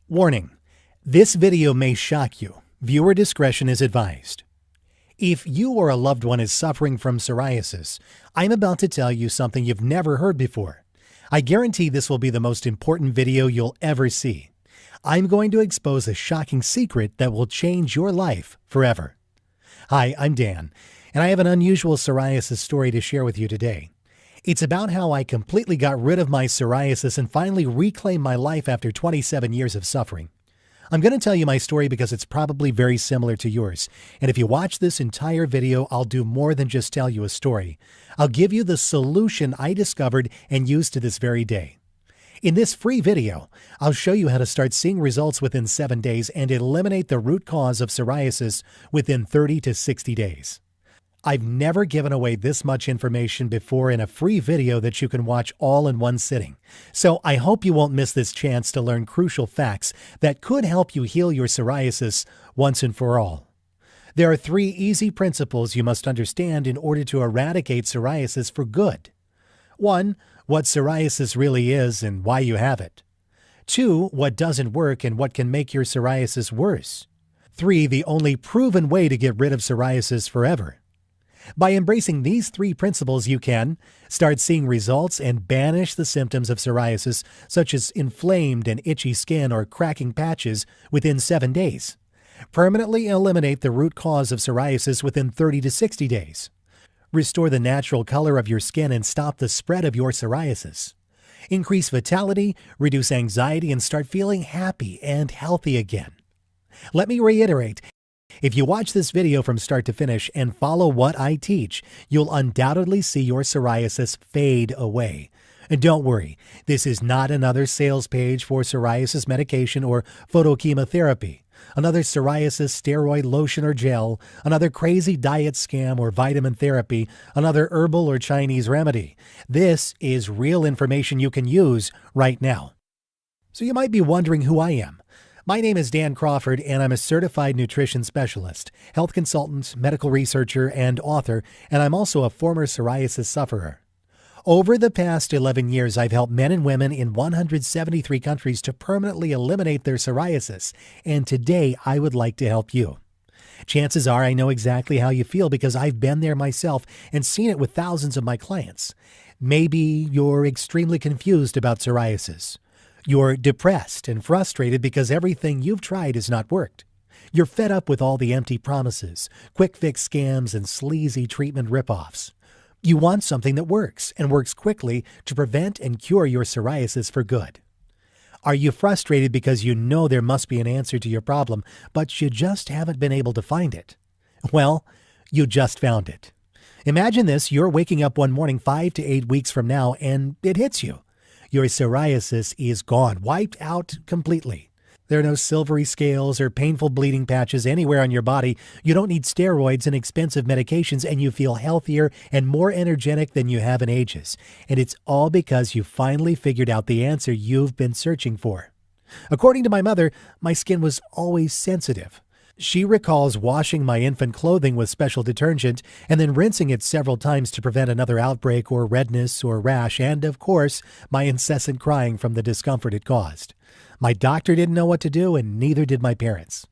Warning: this video may shock you. Viewer discretion is advised. If you or a loved one is suffering from psoriasis, I'm about to tell you something you've never heard before. I guarantee this will be the most important video you'll ever see. I'm going to expose a shocking secret that will change your life forever. Hi, I'm Dan, and I have an unusual psoriasis story to share with you today. It's about how I completely got rid of my psoriasis and finally reclaimed my life after 27 years of suffering. I'm going to tell you my story because it's probably very similar to yours. And if you watch this entire video, I'll do more than just tell you a story. I'll give you the solution I discovered and use to this very day. In this free video, I'll show you how to start seeing results within 7 days and eliminate the root cause of psoriasis within 30 to 60 days. I've never given away this much information before in a free video that you can watch all in one sitting. So I hope you won't miss this chance to learn crucial facts that could help you heal your psoriasis once and for all. There are 3 easy principles you must understand in order to eradicate psoriasis for good. 1. What psoriasis really is and why you have it. 2. What doesn't work and what can make your psoriasis worse. 3. The only proven way to get rid of psoriasis forever. By embracing these 3 principles, you can start seeing results and banish the symptoms of psoriasis, such as inflamed and itchy skin or cracking patches, within 7 days. Permanently eliminate the root cause of psoriasis within 30 to 60 days. Restore the natural color of your skin and stop the spread of your psoriasis. Increase vitality, reduce anxiety, and start feeling happy and healthy again. Let me reiterate. If you watch this video from start to finish and follow what I teach, you'll undoubtedly see your psoriasis fade away. And don't worry, this is not another sales page for psoriasis medication or photochemotherapy, another psoriasis steroid lotion or gel, another crazy diet scam or vitamin therapy, another herbal or Chinese remedy. This is real information you can use right now. So you might be wondering who I am. My name is Dan Crawford, and I'm a certified nutrition specialist, health consultant, medical researcher, and author, and I'm also a former psoriasis sufferer. Over the past 11 years, I've helped men and women in 173 countries to permanently eliminate their psoriasis, and today I would like to help you. Chances are I know exactly how you feel because I've been there myself and seen it with thousands of my clients. Maybe you're extremely confused about psoriasis. You're depressed and frustrated because everything you've tried has not worked. You're fed up with all the empty promises, quick fix scams, and sleazy treatment ripoffs. You want something that works and works quickly to prevent and cure your psoriasis for good. Are you frustrated because you know there must be an answer to your problem, but you just haven't been able to find it? Well, you just found it. Imagine this: you're waking up one morning 5 to 8 weeks from now and it hits you. Your psoriasis is gone, wiped out completely. There are no silvery scales or painful bleeding patches anywhere on your body. You don't need steroids and expensive medications, and you feel healthier and more energetic than you have in ages. And it's all because you finally figured out the answer you've been searching for. According to my mother, my skin was always sensitive. She recalls washing my infant clothing with special detergent and then rinsing it several times to prevent another outbreak or redness or rash, and of course, my incessant crying from the discomfort it caused. My doctor didn't know what to do, and neither did my parents.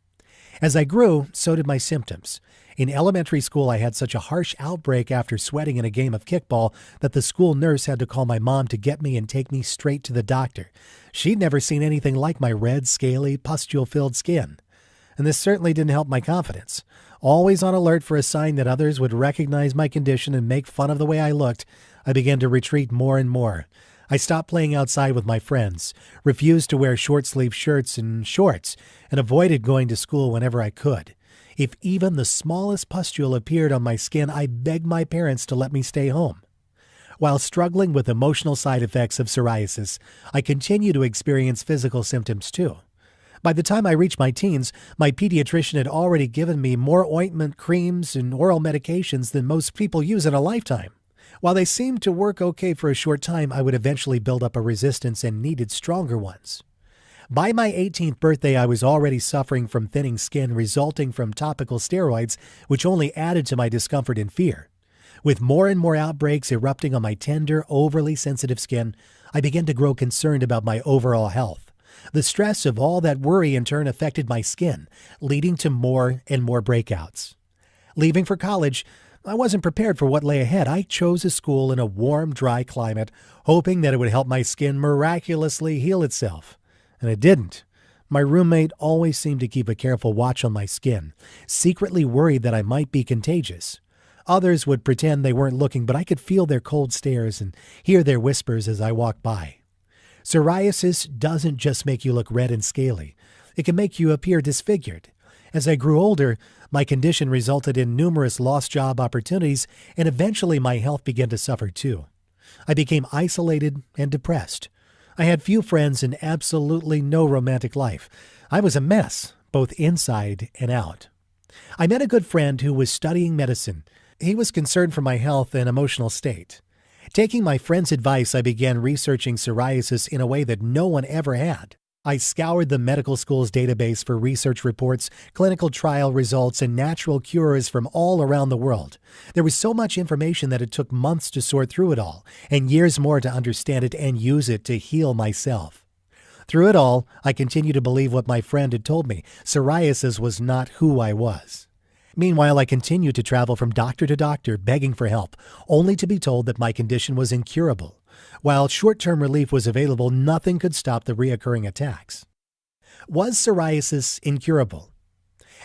As I grew, so did my symptoms. In elementary school, I had such a harsh outbreak after sweating in a game of kickball that the school nurse had to call my mom to get me and take me straight to the doctor. She'd never seen anything like my red, scaly, pustule-filled skin. And this certainly didn't help my confidence. Always on alert for a sign that others would recognize my condition and make fun of the way I looked, I began to retreat more and more. I stopped playing outside with my friends, refused to wear short-sleeve shirts and shorts, and avoided going to school whenever I could. If even the smallest pustule appeared on my skin, I begged my parents to let me stay home. While struggling with emotional side effects of psoriasis, I continue to experience physical symptoms too. By the time I reached my teens, my pediatrician had already given me more ointment, creams, and oral medications than most people use in a lifetime. While they seemed to work okay for a short time, I would eventually build up a resistance and needed stronger ones. By my 18th birthday, I was already suffering from thinning skin resulting from topical steroids, which only added to my discomfort and fear. With more and more outbreaks erupting on my tender, overly sensitive skin, I began to grow concerned about my overall health. The stress of all that worry in turn affected my skin, leading to more and more breakouts. Leaving for college, I wasn't prepared for what lay ahead. I chose a school in a warm, dry climate, hoping that it would help my skin miraculously heal itself. And it didn't. My roommate always seemed to keep a careful watch on my skin, secretly worried that I might be contagious. Others would pretend they weren't looking, but I could feel their cold stares and hear their whispers as I walked by. Psoriasis doesn't just make you look red and scaly. It can make you appear disfigured. As I grew older, my condition resulted in numerous lost job opportunities, and eventually my health began to suffer too. I became isolated and depressed. I had few friends and absolutely no romantic life. I was a mess, both inside and out. I met a good friend who was studying medicine. He was concerned for my health and emotional state. Taking my friend's advice, I began researching psoriasis in a way that no one ever had. I scoured the medical school's database for research reports, clinical trial results, and natural cures from all around the world. There was so much information that it took months to sort through it all, and years more to understand it and use it to heal myself. Through it all, I continued to believe what my friend had told me. Psoriasis was not who I was. Meanwhile, I continued to travel from doctor to doctor, begging for help, only to be told that my condition was incurable. While short-term relief was available, nothing could stop the reoccurring attacks. Was psoriasis incurable?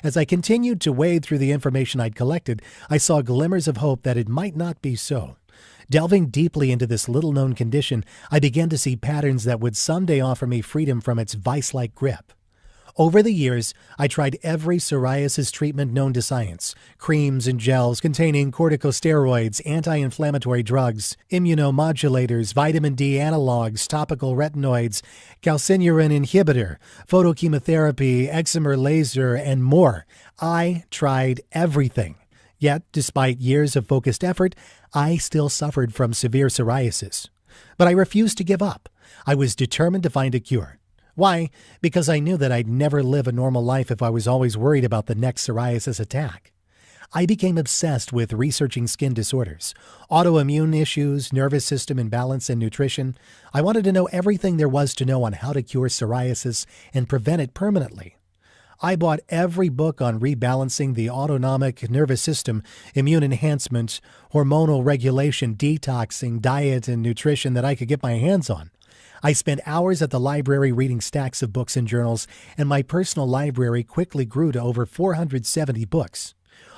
As I continued to wade through the information I'd collected, I saw glimmers of hope that it might not be so. Delving deeply into this little-known condition, I began to see patterns that would someday offer me freedom from its vice-like grip. Over the years, I tried every psoriasis treatment known to science: creams and gels containing corticosteroids, anti-inflammatory drugs, immunomodulators, vitamin D analogs, topical retinoids, calcineurin inhibitor, photochemotherapy, excimer laser, and more. I tried everything. Yet, despite years of focused effort, I still suffered from severe psoriasis. But I refused to give up. I was determined to find a cure. Why? Because I knew that I'd never live a normal life if I was always worried about the next psoriasis attack. I became obsessed with researching skin disorders, autoimmune issues, nervous system imbalance, and nutrition. I wanted to know everything there was to know on how to cure psoriasis and prevent it permanently. I bought every book on rebalancing the autonomic nervous system, immune enhancement, hormonal regulation, detoxing, diet, and nutrition that I could get my hands on. I spent hours at the library reading stacks of books and journals, and my personal library quickly grew to over 470 books.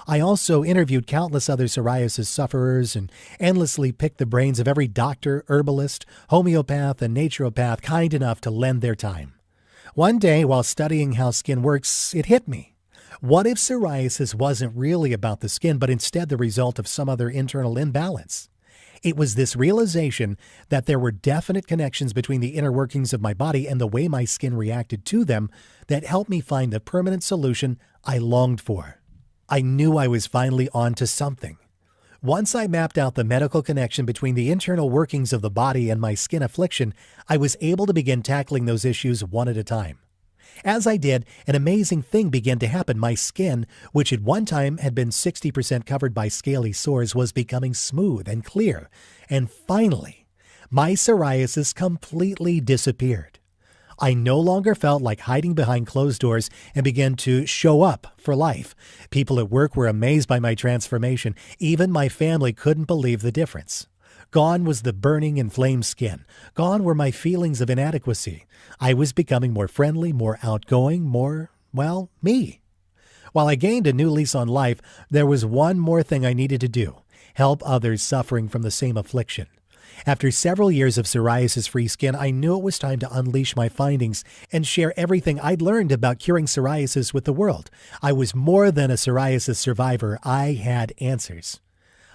I also interviewed countless other psoriasis sufferers and endlessly picked the brains of every doctor, herbalist, homeopath, and naturopath kind enough to lend their time. One day, while studying how skin works, it hit me. What if psoriasis wasn't really about the skin, but instead the result of some other internal imbalance? It was this realization that there were definite connections between the inner workings of my body and the way my skin reacted to them that helped me find the permanent solution I longed for. I knew I was finally on to something. Once I mapped out the medical connection between the internal workings of the body and my skin affliction, I was able to begin tackling those issues one at a time. As I did, an amazing thing began to happen. My skin, which at one time had been 60% covered by scaly sores, was becoming smooth and clear. And finally, my psoriasis completely disappeared. I no longer felt like hiding behind closed doors and began to show up for life. People at work were amazed by my transformation. Even my family couldn't believe the difference. Gone was the burning, inflamed skin. Gone were my feelings of inadequacy. I was becoming more friendly, more outgoing, more, well, me. While I gained a new lease on life, there was one more thing I needed to do: help others suffering from the same affliction. After several years of psoriasis-free skin, I knew it was time to unleash my findings and share everything I'd learned about curing psoriasis with the world. I was more than a psoriasis survivor. I had answers.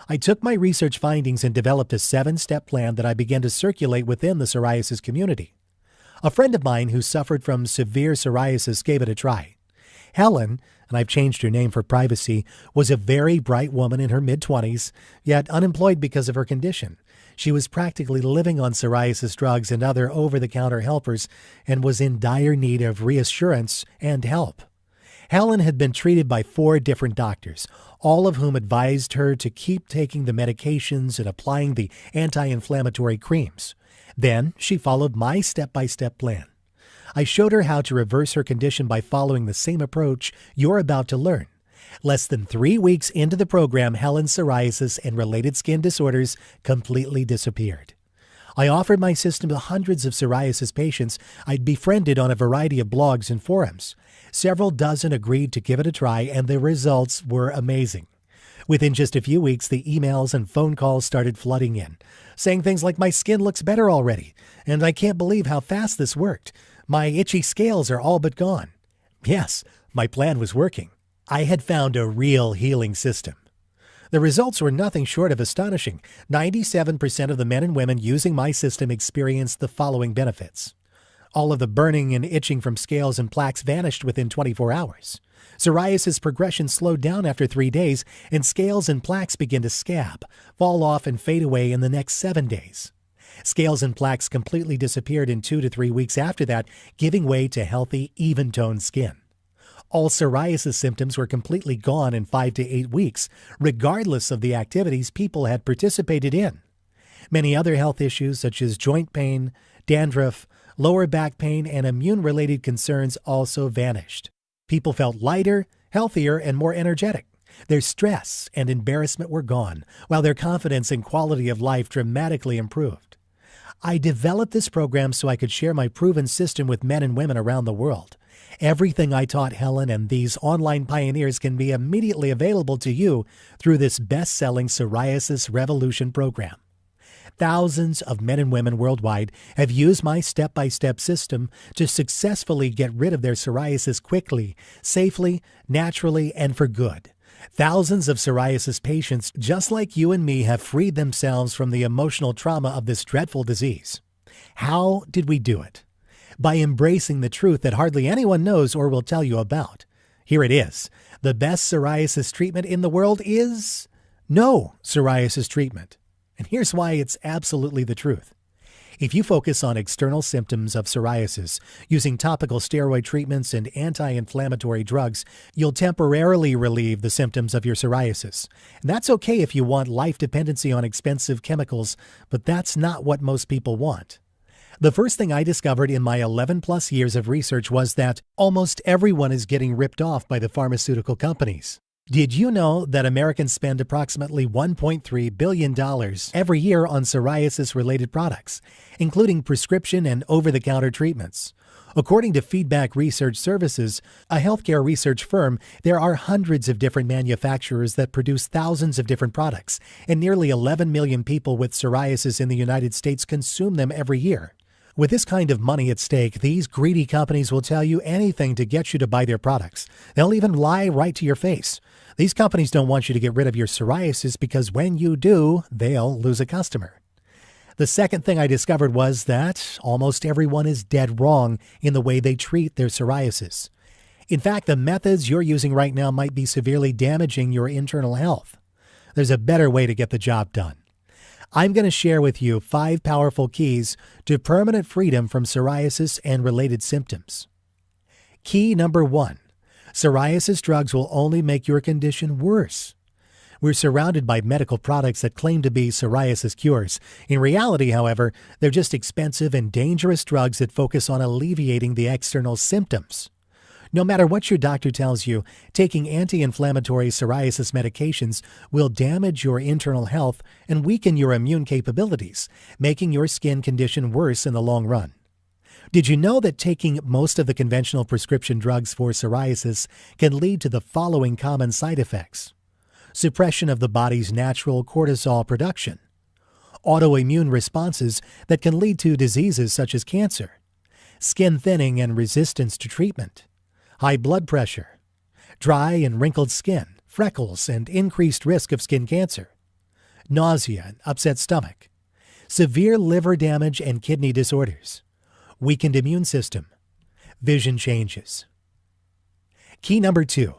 I took my research findings and developed a 7-step plan that I began to circulate within the psoriasis community. A friend of mine who suffered from severe psoriasis gave it a try. Helen, and I've changed her name for privacy, was a very bright woman in her mid-20s, yet unemployed because of her condition. She was practically living on psoriasis drugs and other over-the-counter helpers and was in dire need of reassurance and help. Helen had been treated by 4 different doctors, all of whom advised her to keep taking the medications and applying the anti-inflammatory creams. Then she followed my step-by-step plan. I showed her how to reverse her condition by following the same approach you're about to learn. Less than 3 weeks into the program, Helen's psoriasis and related skin disorders completely disappeared. I offered my system to hundreds of psoriasis patients I'd befriended on a variety of blogs and forums. Several dozen agreed to give it a try, and the results were amazing. Within just a few weeks, the emails and phone calls started flooding in, saying things like, "My skin looks better already, and I can't believe how fast this worked. My itchy scales are all but gone." Yes, my plan was working. I had found a real healing system. The results were nothing short of astonishing. 97% of the men and women using my system experienced the following benefits. All of the burning and itching from scales and plaques vanished within 24 hours. Psoriasis progression slowed down after 3 days, and scales and plaques began to scab, fall off, and fade away in the next 7 days. Scales and plaques completely disappeared in 2 to 3 weeks after that, giving way to healthy, even-toned skin. All psoriasis symptoms were completely gone in 5 to 8 weeks, regardless of the activities people had participated in. Many other health issues, such as joint pain, dandruff, lower back pain, and immune-related concerns also vanished. People felt lighter, healthier, and more energetic. Their stress and embarrassment were gone, while their confidence and quality of life dramatically improved. I developed this program so I could share my proven system with men and women around the world. Everything I taught Helen and these online pioneers can be immediately available to you through this best-selling Psoriasis Revolution program. Thousands of men and women worldwide have used my step-by-step system to successfully get rid of their psoriasis quickly, safely, naturally, and for good. Thousands of psoriasis patients, just like you and me, have freed themselves from the emotional trauma of this dreadful disease. How did we do it? By embracing the truth that hardly anyone knows or will tell you about. Here it is. The best psoriasis treatment in the world is no psoriasis treatment. And here's why it's absolutely the truth. If you focus on external symptoms of psoriasis using topical steroid treatments and anti-inflammatory drugs, you'll temporarily relieve the symptoms of your psoriasis. And that's okay if you want life dependency on expensive chemicals, but that's not what most people want. The first thing I discovered in my 11-plus years of research was that almost everyone is getting ripped off by the pharmaceutical companies. Did you know that Americans spend approximately $1.3 billion every year on psoriasis-related products, including prescription and over-the-counter treatments? According to Feedback Research Services, a healthcare research firm, there are hundreds of different manufacturers that produce thousands of different products, and nearly 11 million people with psoriasis in the United States consume them every year. With this kind of money at stake, these greedy companies will tell you anything to get you to buy their products. They'll even lie right to your face. These companies don't want you to get rid of your psoriasis because when you do, they'll lose a customer. The second thing I discovered was that almost everyone is dead wrong in the way they treat their psoriasis. In fact, the methods you're using right now might be severely damaging your internal health. There's a better way to get the job done. I'm going to share with you 5 powerful keys to permanent freedom from psoriasis and related symptoms. Key number 1. Psoriasis drugs will only make your condition worse. We're surrounded by medical products that claim to be psoriasis cures. In reality, however, they're just expensive and dangerous drugs that focus on alleviating the external symptoms. No matter what your doctor tells you, taking anti-inflammatory psoriasis medications will damage your internal health and weaken your immune capabilities, making your skin condition worse in the long run. Did you know that taking most of the conventional prescription drugs for psoriasis can lead to the following common side effects? Suppression of the body's natural cortisol production, autoimmune responses that can lead to diseases such as cancer, skin thinning and resistance to treatment, high blood pressure, dry and wrinkled skin, freckles, and increased risk of skin cancer, nausea and upset stomach, severe liver damage and kidney disorders, weakened immune system, vision changes. Key number 2.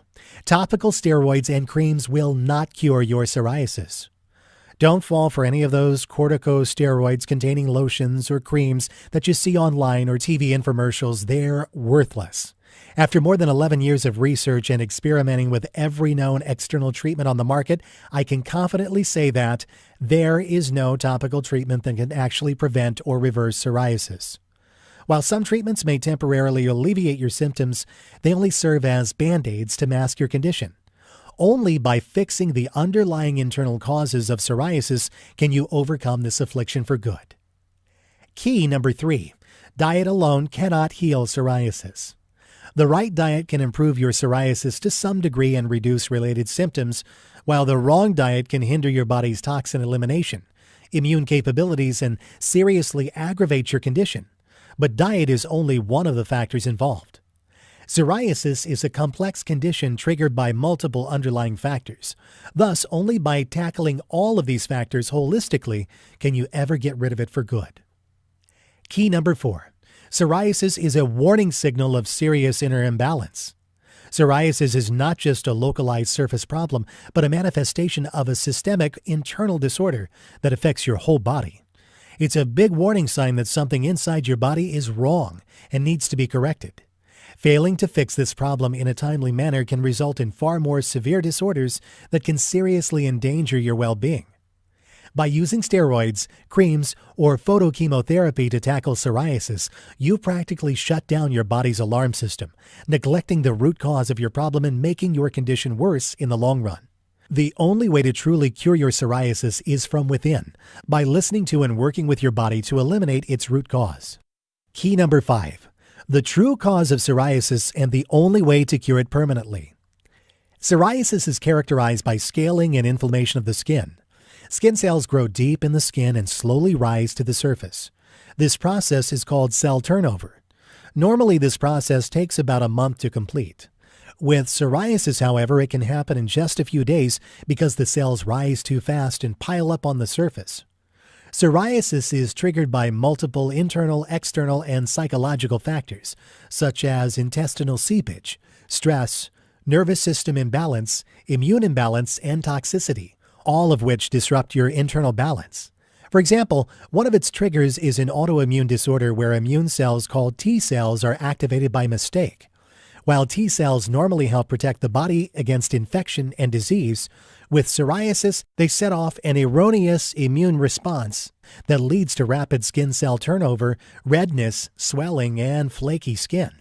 Topical steroids and creams will not cure your psoriasis. Don't fall for any of those corticosteroids containing lotions or creams that you see online or TV infomercials. They're worthless. After more than 11 years of research and experimenting with every known external treatment on the market, I can confidently say that there is no topical treatment that can actually prevent or reverse psoriasis. While some treatments may temporarily alleviate your symptoms, they only serve as band-aids to mask your condition. Only by fixing the underlying internal causes of psoriasis can you overcome this affliction for good. Key number 3. Diet alone cannot heal psoriasis. The right diet can improve your psoriasis to some degree and reduce related symptoms, while the wrong diet can hinder your body's toxin elimination, immune capabilities, and seriously aggravate your condition. But diet is only one of the factors involved. Psoriasis is a complex condition triggered by multiple underlying factors. Thus, only by tackling all of these factors holistically can you ever get rid of it for good. Key number 4. Psoriasis is a warning signal of serious inner imbalance. Psoriasis is not just a localized surface problem, but a manifestation of a systemic internal disorder that affects your whole body. It's a big warning sign that something inside your body is wrong and needs to be corrected. Failing to fix this problem in a timely manner can result in far more severe disorders that can seriously endanger your well-being. By using steroids, creams, or photochemotherapy to tackle psoriasis, you practically shut down your body's alarm system, neglecting the root cause of your problem and making your condition worse in the long run. The only way to truly cure your psoriasis is from within, by listening to and working with your body to eliminate its root cause. Key number 5. The true cause of psoriasis and the only way to cure it permanently. Psoriasis is characterized by scaling and inflammation of the skin. Skin cells grow deep in the skin and slowly rise to the surface. This process is called cell turnover. Normally, this process takes about a month to complete. With psoriasis, however, it can happen in just a few days because the cells rise too fast and pile up on the surface. Psoriasis is triggered by multiple internal, external, and psychological factors, such as intestinal seepage, stress, nervous system imbalance, immune imbalance, and toxicity, all of which disrupt your internal balance. For example, one of its triggers is an autoimmune disorder where immune cells called T cells are activated by mistake. While T cells normally help protect the body against infection and disease, with psoriasis, they set off an erroneous immune response that leads to rapid skin cell turnover, redness, swelling, and flaky skin.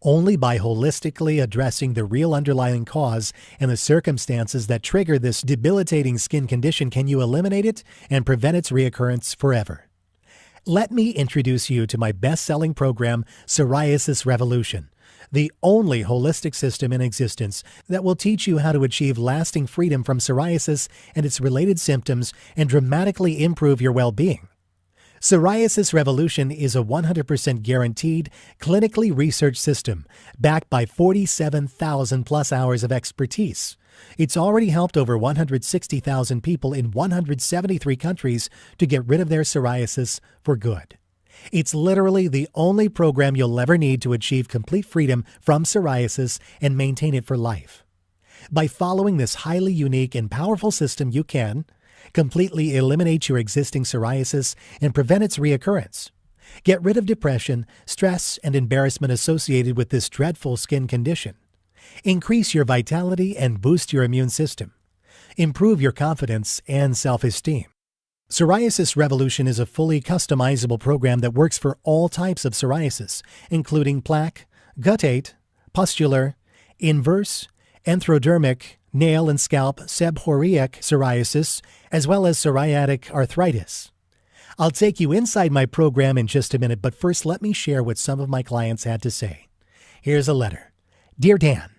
Only by holistically addressing the real underlying cause and the circumstances that trigger this debilitating skin condition can you eliminate it and prevent its reoccurrence forever. Let me introduce you to my best-selling program, Psoriasis Revolution, the only holistic system in existence that will teach you how to achieve lasting freedom from psoriasis and its related symptoms and dramatically improve your well-being. Psoriasis Revolution is a 100% guaranteed, clinically researched system backed by 47,000 plus hours of expertise. It's already helped over 160,000 people in 173 countries to get rid of their psoriasis for good. It's literally the only program you'll ever need to achieve complete freedom from psoriasis and maintain it for life. By following this highly unique and powerful system, you can completely eliminate your existing psoriasis and prevent its reoccurrence. Get rid of depression, stress, and embarrassment associated with this dreadful skin condition. Increase your vitality and boost your immune system. Improve your confidence and self-esteem. Psoriasis Revolution is a fully customizable program that works for all types of psoriasis, including plaque, guttate, pustular, inverse, enthrodermic, nail and scalp seborrheic psoriasis, as well as psoriatic arthritis. I'll take you inside my program in just a minute, but first let me share what some of my clients had to say. Here's a letter. Dear Dan,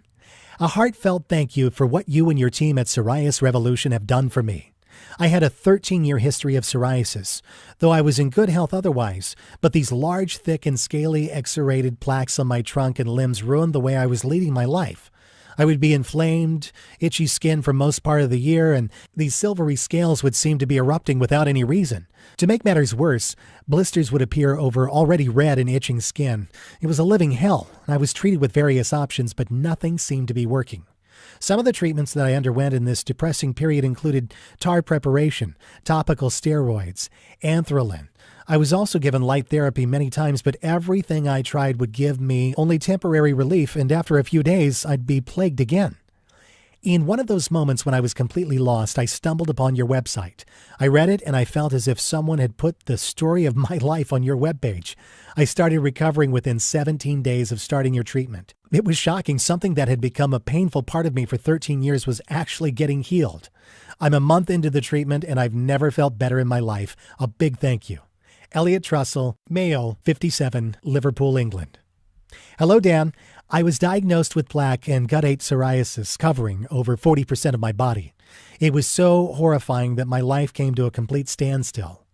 a heartfelt thank you for what you and your team at Psoriasis Revolution have done for me. I had a 13-year history of psoriasis, though I was in good health otherwise, but these large, thick, and scaly exudated plaques on my trunk and limbs ruined the way I was leading my life. I would be inflamed, itchy skin for most part of the year, and these silvery scales would seem to be erupting without any reason. To make matters worse, blisters would appear over already red and itching skin. It was a living hell. I was treated with various options, but nothing seemed to be working. Some of the treatments that I underwent in this depressing period included tar preparation, topical steroids, anthralin. I was also given light therapy many times, but everything I tried would give me only temporary relief, and after a few days, I'd be plagued again. In one of those moments when I was completely lost, I stumbled upon your website. I read it and I felt as if someone had put the story of my life on your webpage. I started recovering within 17 days of starting your treatment. It was shocking. Something that had become a painful part of me for 13 years was actually getting healed. I'm a month into the treatment and I've never felt better in my life. A big thank you. Elliot Trussell, Mayo, 57, Liverpool, England. Hello, Dan. I was diagnosed with plaque and guttate psoriasis covering over 40% of my body. It was so horrifying that my life came to a complete standstill.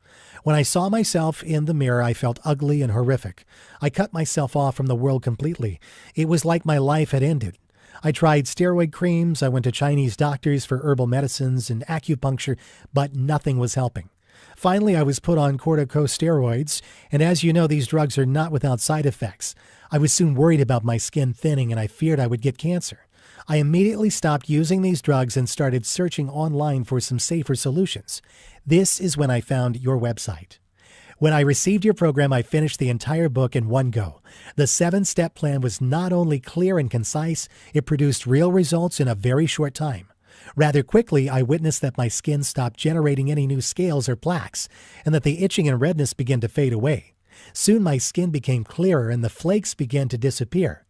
When I saw myself in the mirror, I felt ugly and horrific. I cut myself off from the world completely. It was like my life had ended. I tried steroid creams, I went to Chinese doctors for herbal medicines and acupuncture, but nothing was helping. Finally, I was put on corticosteroids, and as you know, these drugs are not without side effects. I was soon worried about my skin thinning, and I feared I would get cancer. I immediately stopped using these drugs and started searching online for some safer solutions. This is when I found your website. When I received your program, I finished the entire book in one go. The 7-step plan was not only clear and concise, it produced real results in a very short time. Rather quickly, I witnessed that my skin stopped generating any new scales or plaques, and that the itching and redness began to fade away. Soon my skin became clearer and the flakes began to disappear.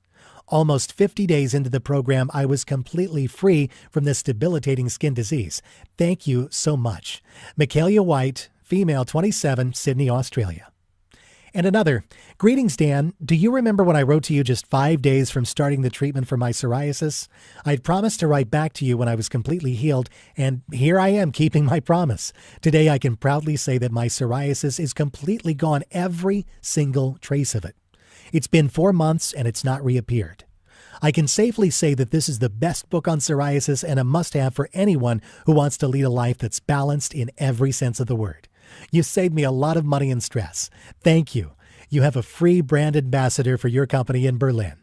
Almost 50 days into the program, I was completely free from this debilitating skin disease. Thank you so much. Michaelia White, female, 27, Sydney, Australia. And another, greetings, Dan. Do you remember when I wrote to you just 5 days from starting the treatment for my psoriasis? I'd promised to write back to you when I was completely healed, and here I am keeping my promise. Today, I can proudly say that my psoriasis is completely gone, every single trace of it. It's been 4 months and it's not reappeared. I can safely say that this is the best book on psoriasis and a must-have for anyone who wants to lead a life that's balanced in every sense of the word. You saved me a lot of money and stress. Thank you. You have a free brand ambassador for your company in Berlin.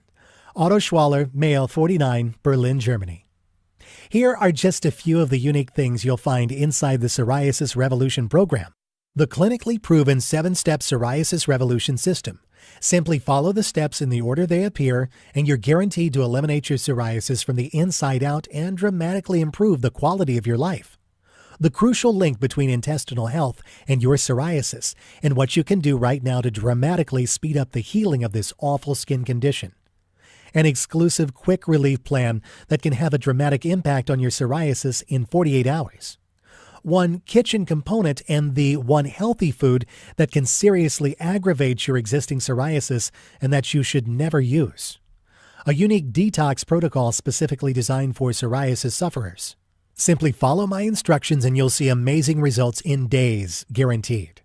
Otto Schwaller, male, 49, Berlin, Germany. Here are just a few of the unique things you'll find inside the Psoriasis Revolution program. The clinically proven 7-step Psoriasis Revolution system. Simply follow the steps in the order they appear, and you're guaranteed to eliminate your psoriasis from the inside out and dramatically improve the quality of your life. The crucial link between intestinal health and your psoriasis, and what you can do right now to dramatically speed up the healing of this awful skin condition. An exclusive quick relief plan that can have a dramatic impact on your psoriasis in 48 hours. One kitchen component and the one healthy food that can seriously aggravate your existing psoriasis and that you should never use. A unique detox protocol specifically designed for psoriasis sufferers. Simply follow my instructions and you'll see amazing results in days, guaranteed.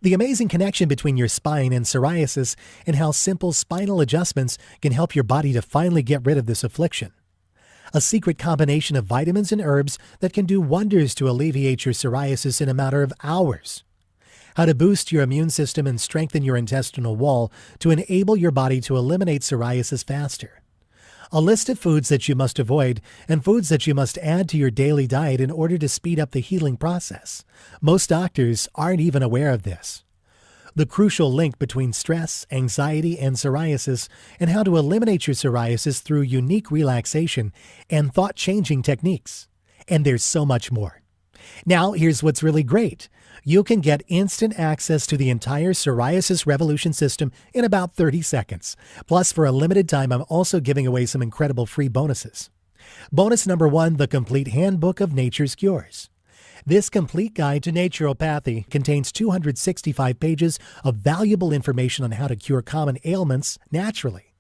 The amazing connection between your spine and psoriasis, and how simple spinal adjustments can help your body to finally get rid of this affliction. A secret combination of vitamins and herbs that can do wonders to alleviate your psoriasis in a matter of hours. How to boost your immune system and strengthen your intestinal wall to enable your body to eliminate psoriasis faster. A list of foods that you must avoid and foods that you must add to your daily diet in order to speed up the healing process. Most doctors aren't even aware of this. The crucial link between stress, anxiety, and psoriasis, and how to eliminate your psoriasis through unique relaxation and thought-changing techniques. And there's so much more. Now, here's what's really great. You can get instant access to the entire Psoriasis Revolution system in about 30 seconds. Plus, for a limited time, I'm also giving away some incredible free bonuses. Bonus number 1, the Complete Handbook of Nature's Cures. This complete guide to naturopathy contains 265 pages of valuable information on how to cure common ailments naturally.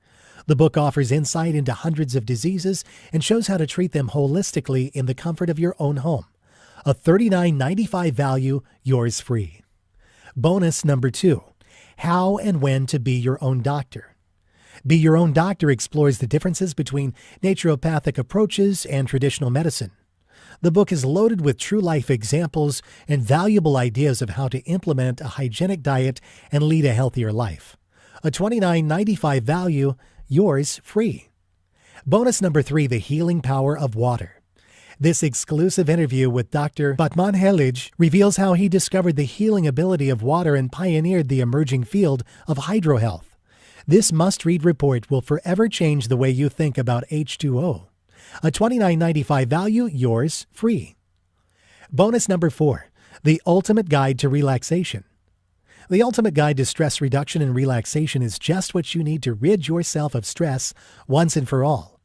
The book offers insight into hundreds of diseases and shows how to treat them holistically in the comfort of your own home. A $39.95 value, yours free. Bonus number 2, how and when to be your own doctor. Be Your Own Doctor explores the differences between naturopathic approaches and traditional medicine. The book is loaded with true-life examples and valuable ideas of how to implement a hygienic diet and lead a healthier life. A $29.95 value, yours free. Bonus number 3, the healing power of water. This exclusive interview with Dr. Batman Helij reveals how he discovered the healing ability of water and pioneered the emerging field of hydrohealth. This must-read report will forever change the way you think about H2O. A $29.95 value, yours free. Bonus number 4, the ultimate guide to relaxation. The ultimate guide to stress reduction and relaxation is just what you need to rid yourself of stress once and for all.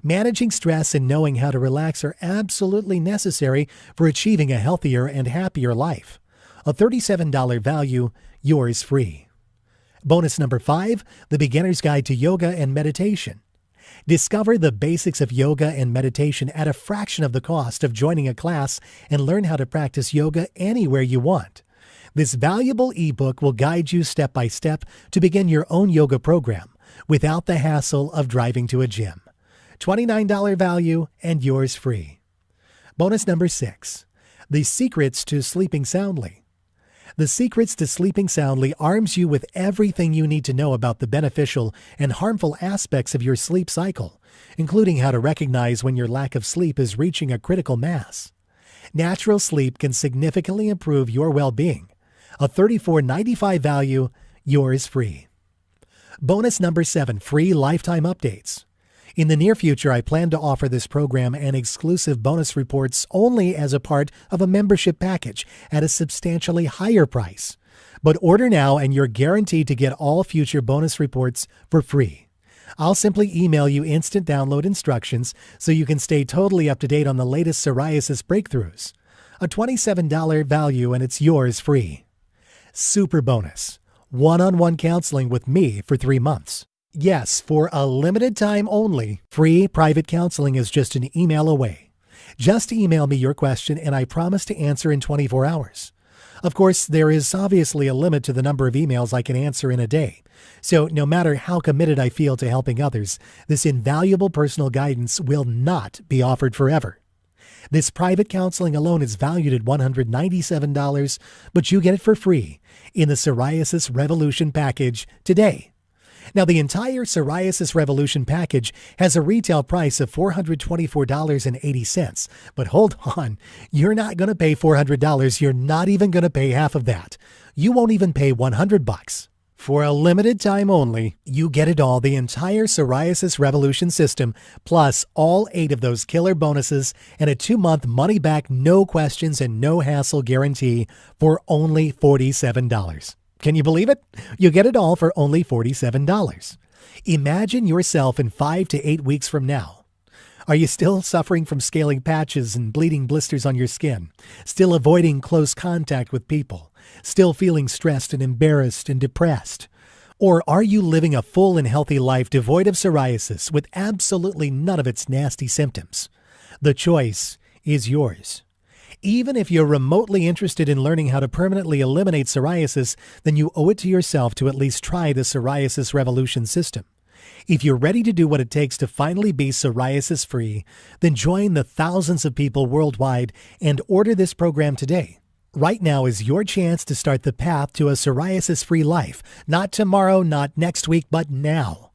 Managing stress and knowing how to relax are absolutely necessary for achieving a healthier and happier life. A $37 value, yours free. Bonus number 5, the beginner's guide to yoga and meditation. Discover the basics of yoga and meditation at a fraction of the cost of joining a class and learn how to practice yoga anywhere you want. This valuable ebook will guide you step by step to begin your own yoga program without the hassle of driving to a gym. $29 value and yours free. Bonus number 6, the secrets to sleeping soundly. The Secrets to Sleeping Soundly arms you with everything you need to know about the beneficial and harmful aspects of your sleep cycle, including how to recognize when your lack of sleep is reaching a critical mass. Natural sleep can significantly improve your well-being. A $34.95 value, yours free. Bonus number 7, free lifetime updates. In the near future, I plan to offer this program and exclusive bonus reports only as a part of a membership package at a substantially higher price. But order now and you're guaranteed to get all future bonus reports for free. I'll simply email you instant download instructions so you can stay totally up to date on the latest psoriasis breakthroughs. A $27 value and it's yours free. Super bonus, one-on-one counseling with me for 3 months. Yes, for a limited time only, free private counseling is just an email away. Just email me your question and I promise to answer in 24 hours. Of course, there is obviously a limit to the number of emails I can answer in a day. So no matter how committed I feel to helping others, this invaluable personal guidance will not be offered forever. This private counseling alone is valued at $197, but you get it for free in the Psoriasis Revolution package today. Now, the entire Psoriasis Revolution package has a retail price of $424.80. But hold on, you're not going to pay $400. You're not even going to pay half of that. You won't even pay $100. For a limited time only, you get it all, the entire Psoriasis Revolution system, plus all 8 of those killer bonuses and a 2-month money-back, no questions and no hassle guarantee for only $47. Can you believe it? You get it all for only $47. Imagine yourself in 5 to 8 weeks from now. Are you still suffering from scaling patches and bleeding blisters on your skin? Still avoiding close contact with people? Still feeling stressed and embarrassed and depressed? Or are you living a full and healthy life devoid of psoriasis with absolutely none of its nasty symptoms? The choice is yours. Even if you're remotely interested in learning how to permanently eliminate psoriasis, then you owe it to yourself to at least try the Psoriasis Revolution system. If you're ready to do what it takes to finally be psoriasis-free, then join the thousands of people worldwide and order this program today. Right now is your chance to start the path to a psoriasis-free life. Not tomorrow, not next week, but now.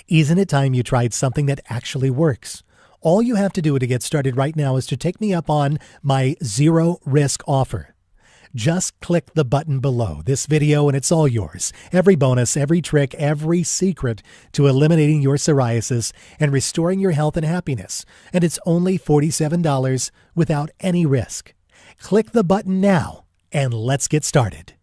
Isn't it time you tried something that actually works? All you have to do to get started right now is to take me up on my zero-risk offer. Just click the button below this video and it's all yours. Every bonus, every trick, every secret to eliminating your psoriasis and restoring your health and happiness. And it's only $47 without any risk. Click the button now and let's get started.